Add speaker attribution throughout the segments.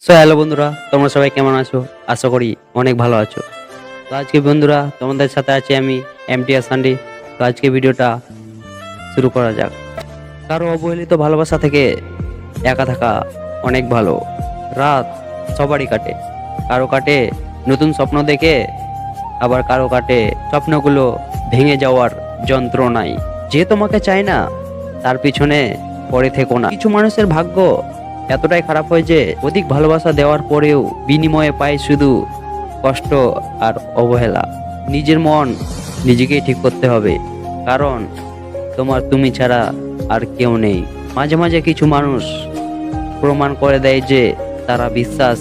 Speaker 1: So hello বন্ধুরা, তোমরা সবাই কেমন আছো? আশা করি অনেক ভালো আছো। তো আজকে বন্ধুরা তোমাদের সাথে আছি আমি এমটিআর সান্ডি। তো আজকে ভিডিওটা শুরু করা যাক। কারো অবহেলিত ভালোবাসা থেকে একা থাকা অনেক ভালো। রাত সবারই কাটে, কারো কাটে নতুন স্বপ্ন দেখে, আবার কারো কাটে স্বপ্নগুলো ভেঙে যাওয়ার যন্ত্রণায়। যে তোমাকে চায় না তার পিছনে পড়ে থেকো না। কিছু মানুষের ভাগ্য এতটাই খারাপ হয় যে অধিক ভালোবাসা দেওয়ার পরেও বিনিময়ে পায় শুধু কষ্ট আর অবহেলা। নিজের মন নিজেকেই ঠিক করতে হবে, কারণ তোমার তুমি ছাড়া আর কেউ নেই। মাঝে মাঝে কিছু মানুষ প্রমাণ করে দেয় যে তারা বিশ্বাস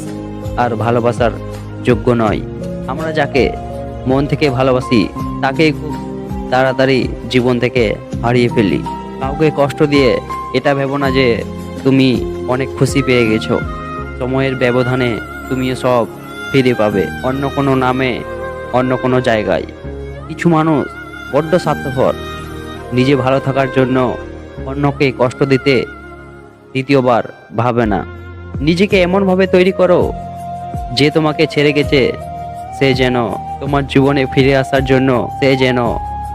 Speaker 1: আর ভালোবাসার যোগ্য নয়। আমরা যাকে মন থেকে ভালোবাসি তাকেই খুব তাড়াতাড়ি জীবন থেকে হারিয়ে ফেলি। কাউকে কষ্ট দিয়ে এটা ভেবো না যে তুমি অনেক খুশি পেয়ে গেছো। সময়ের ব্যবধানে তুমিও সব ফিরে পাবে, অন্য কোনো নামে, অন্য কোনো জায়গায়। কিছু মানুষ বড্ড স্বার্থপর, নিজে ভালো থাকার জন্য অন্যকে কষ্ট দিতে দ্বিতীয়বার ভাবে না। নিজেকে এমনভাবে তৈরি করো যে তোমাকে ছেড়ে গেছে সে যেন তোমার জীবনে ফিরে আসার জন্য সে যেন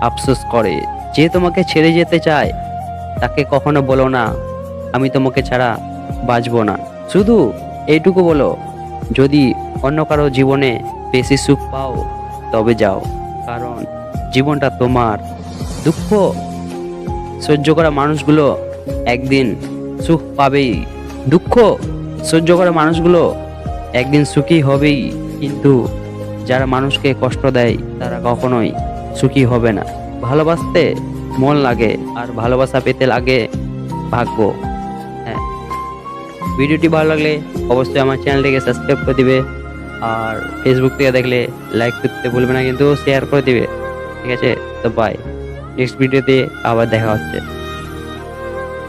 Speaker 1: আফসোস করে। যে তোমাকে ছেড়ে যেতে চায় তাকে কখনো বলো না আমি তোমাকে ছাড়া বাঁচবো না। শুধু এইটুকু বলো, যদি অন্য কারো জীবনে বেশি সুখ পাও তবে যাও, কারণ জীবনটা তোমার। দুঃখ সহ্য করা মানুষগুলো একদিন সুখ পাবেই। দুঃখ সহ্য করা মানুষগুলো একদিন সুখী হবেই, কিন্তু যারা মানুষকে কষ্ট দেয় তারা কখনোই সুখী হবে না। ভালোবাসতে মন লাগে আর ভালোবাসা পেতে লাগে ভাগ্য। হ্যাঁ, ভিডিওটি ভালো লাগলে অবশ্যই আমার চ্যানেলটিকে সাবস্ক্রাইব করে দিবে, আর ফেসবুক থেকে দেখলে লাইক করতে ভুলবে না, কিন্তু শেয়ার করে দিবে। ঠিক আছে, তো বাই। নেক্সট ভিডিওতে আবার দেখা হচ্ছে।